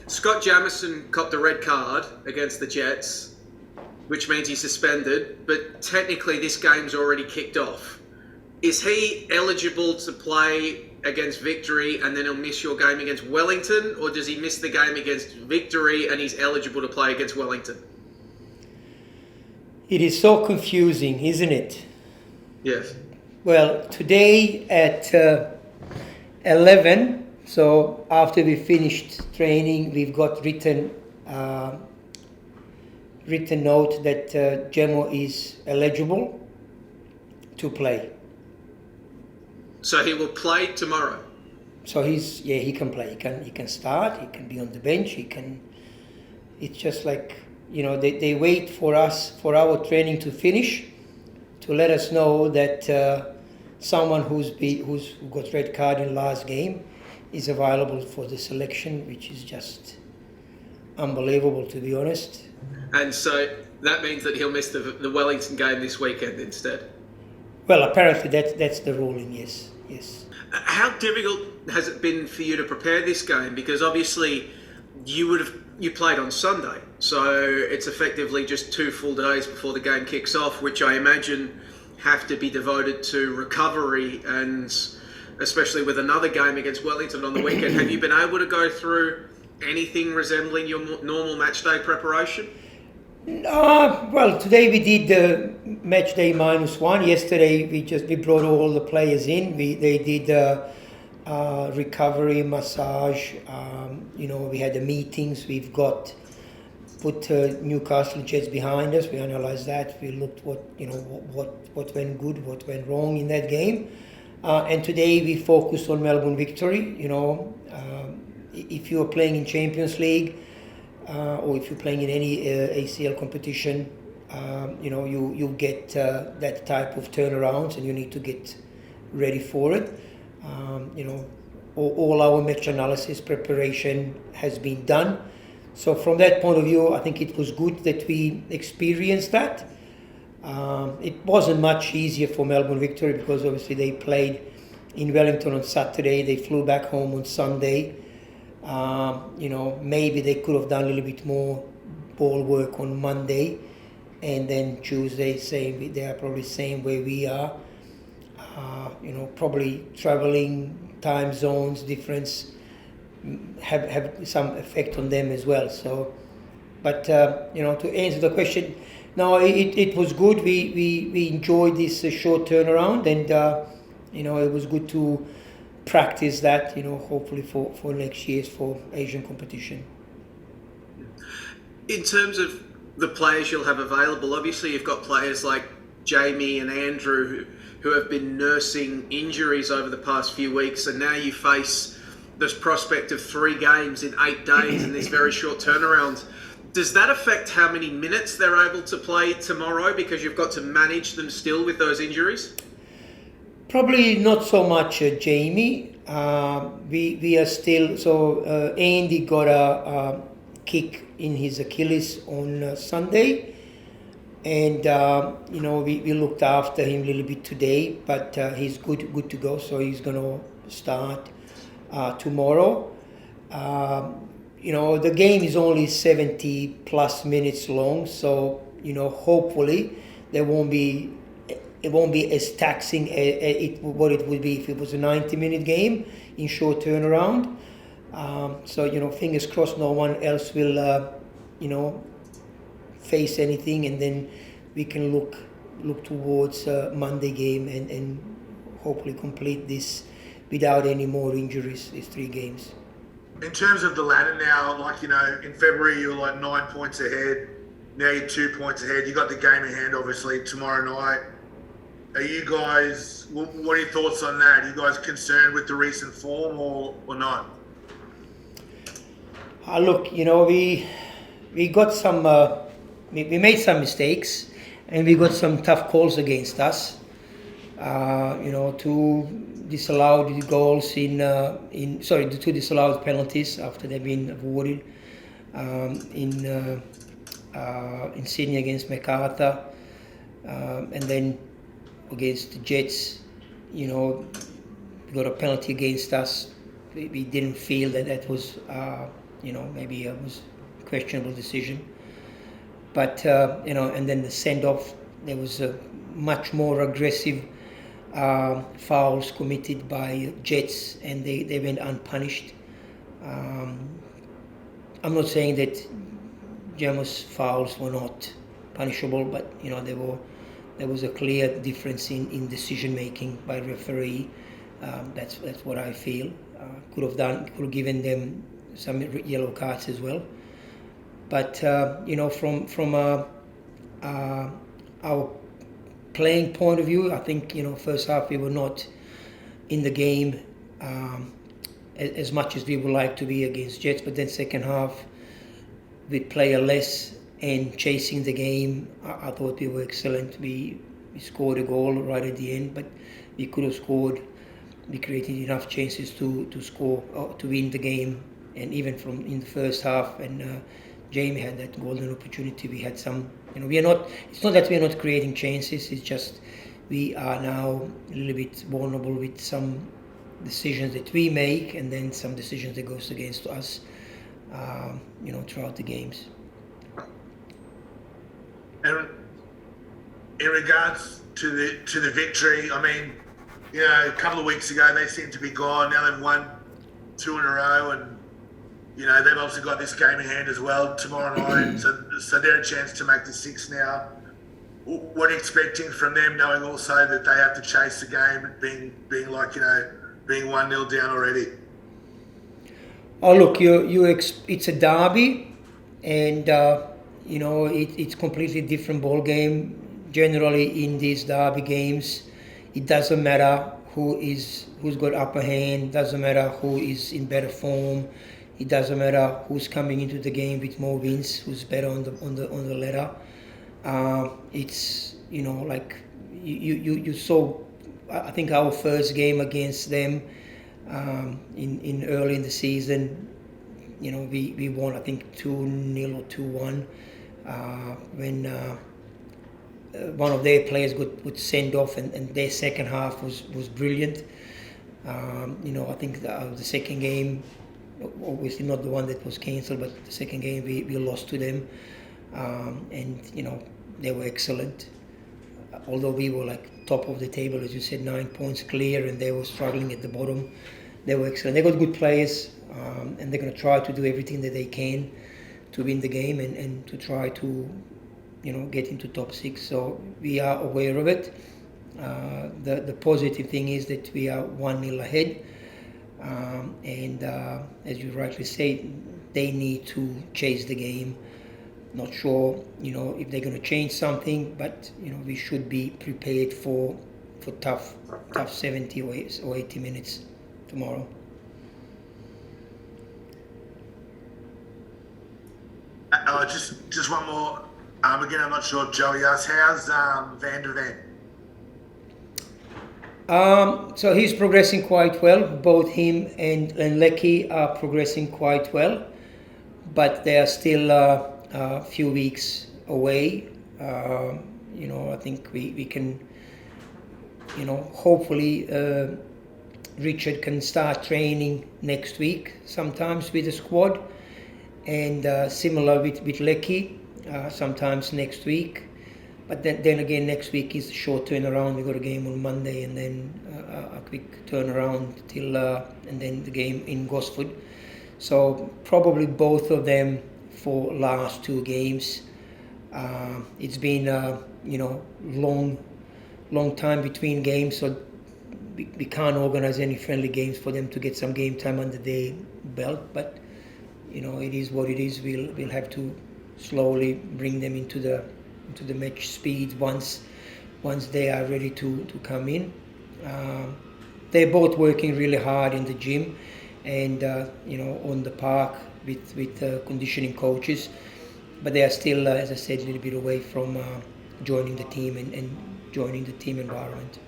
Scott Jamieson copped a red card against the Jets, which means he's suspended, but technically this game's already kicked off. Is he eligible to play against Victory and then he'll miss your game against Wellington, or does he miss the game against Victory and he's eligible to play against Wellington? It is so confusing, isn't it? Yes. Well, today at 11, so after we finished training, we've got written note that Jemo is eligible to play. So he will play tomorrow? So he can play. He can start, he can be on the bench, it's just like, they wait for us, for our training to finish, to let us know that someone who's got red card in last game is available for the selection, which is just unbelievable, to be honest. And so that means that he'll miss the Wellington game this weekend instead? Well, apparently that's the ruling, yes. How difficult has it been for you to prepare this game? Because obviously you played on Sunday, so it's effectively just 2 full days before the game kicks off, which I imagine have to be devoted to recovery, and especially with another game against Wellington on the weekend. Have you been able to go through anything resembling your normal match day preparation? Well, today we did the match day -1. Yesterday we brought all the players in. They did recovery, massage. We had the meetings. We've put Newcastle Jets behind us. We analysed that. We looked what went good, what went wrong in that game. And today we focused on Melbourne Victory. If you are playing in Champions League, or if you're playing in any ACL competition, you get that type of turnarounds, and you need to get ready for it. All our match analysis preparation has been done. So from that point of view, I think it was good that we experienced that. It wasn't much easier for Melbourne Victory because obviously they played in Wellington on Saturday. They flew back home on Sunday. Maybe they could have done a little bit more ball work on Monday, and then Tuesday they are probably same way we are. Probably traveling, time zones difference have some effect on them as well. So, but to answer the question, no, it was good. We enjoyed this short turnaround, and it was good to practice that, hopefully for next year's for Asian competition. In terms of the players you'll have available, obviously you've got players like Jamie and Andrew who have been nursing injuries over the past few weeks, and now you face this prospect of 3 games in 8 days in this very short turnaround. Does that affect how many minutes they're able to play tomorrow, because you've got to manage them still with those injuries? Probably not so much Jamie. We are still, so Andy got a kick in his Achilles on Sunday, and we looked after him a little bit today, but he's good to go, so he's going to start tomorrow. The game is only 70 plus minutes long, so hopefully it won't be as taxing what it would be if it was a 90-minute game in short turnaround. So fingers crossed no one else will face anything, and then we can look towards Monday game and hopefully complete this without any more injuries, these 3 games. In terms of the ladder now, in February you were 9 points ahead, now you're 2 points ahead, you got the game in hand obviously tomorrow night. Are you guys, what are your thoughts on that? Are you guys concerned with the recent form or not? Look, we got some, we made some mistakes, and we got some tough calls against us. To disallowed goals the 2 disallowed penalties after they've been awarded in Sydney against MacArthur, and then against the Jets, we got a penalty against us. We didn't feel that was maybe it was a questionable decision. But and then the send-off, there was a much more aggressive fouls committed by Jets, and they went unpunished. I'm not saying that Gemma's fouls were not punishable, but there was a clear difference in decision making by referee. That's what I feel. Could have given them some yellow cards as well. But from our playing point of view, I think first half we were not in the game as much as we would like to be against Jets. But then second half, with player less and chasing the game, I thought we were excellent. We scored a goal right at the end, but we could have scored. We created enough chances to score, to win the game, and even from in the first half. And Jamie had that golden opportunity. We had some. We are not. It's not that we are not creating chances. It's just we are now a little bit vulnerable with some decisions that we make, and then some decisions that goes against us. Throughout the games. And in regards to the victory, I mean, a couple of weeks ago they seemed to be gone. Now they've won 2 in a row, and they've also got this game in hand as well tomorrow night. So they're a chance to make the 6 now. What are you expecting from them, knowing also that they have to chase the game, being like being 1-0 down already? Oh look, it's a derby, and it's completely different ball game. Generally, in these derby games, it doesn't matter who's got upper hand. Doesn't matter who is in better form. It doesn't matter who's coming into the game with more wins, who's better on the ladder. It's like you saw. I think our first game against them. In early in the season, we won, I think 2-0 or 2-1 when one of their players got sent off, and their second half was brilliant. I think the second game, obviously not the one that was cancelled, but the second game we lost to them, and they were excellent. Although we were like top of the table, as you said, 9 points clear, and they were struggling at the bottom. They were excellent. They got good players, and they're going to try to do everything that they can to win the game and to try to, get into top 6. So we are aware of it. The positive thing is that we are 1-0 ahead, and as you rightly say, they need to chase the game. Not sure, if they're going to change something, but we should be prepared for tough 70 or 80 minutes tomorrow. Just one more. Again, I'm not sure. Joey asked, how's Van der Ven? So he's progressing quite well. Both him and Lecky are progressing quite well, but they are still a few weeks away. I think we can, hopefully Richard can start training next week sometimes with the squad, and similar with Lecky, sometimes next week. But then again, next week is a short turnaround. We got a game on Monday, and then a quick turnaround till and then the game in Gosford. So probably both of them for last 2 games. It's been long time between games, so we can't organize any friendly games for them to get some game time under their belt. But it is what it is. We'll have to slowly bring them into the match speed once they are ready to come in. They're both working really hard in the gym and on the park with conditioning coaches, but they are still, as I said, a little bit away from joining the team and joining the team environment.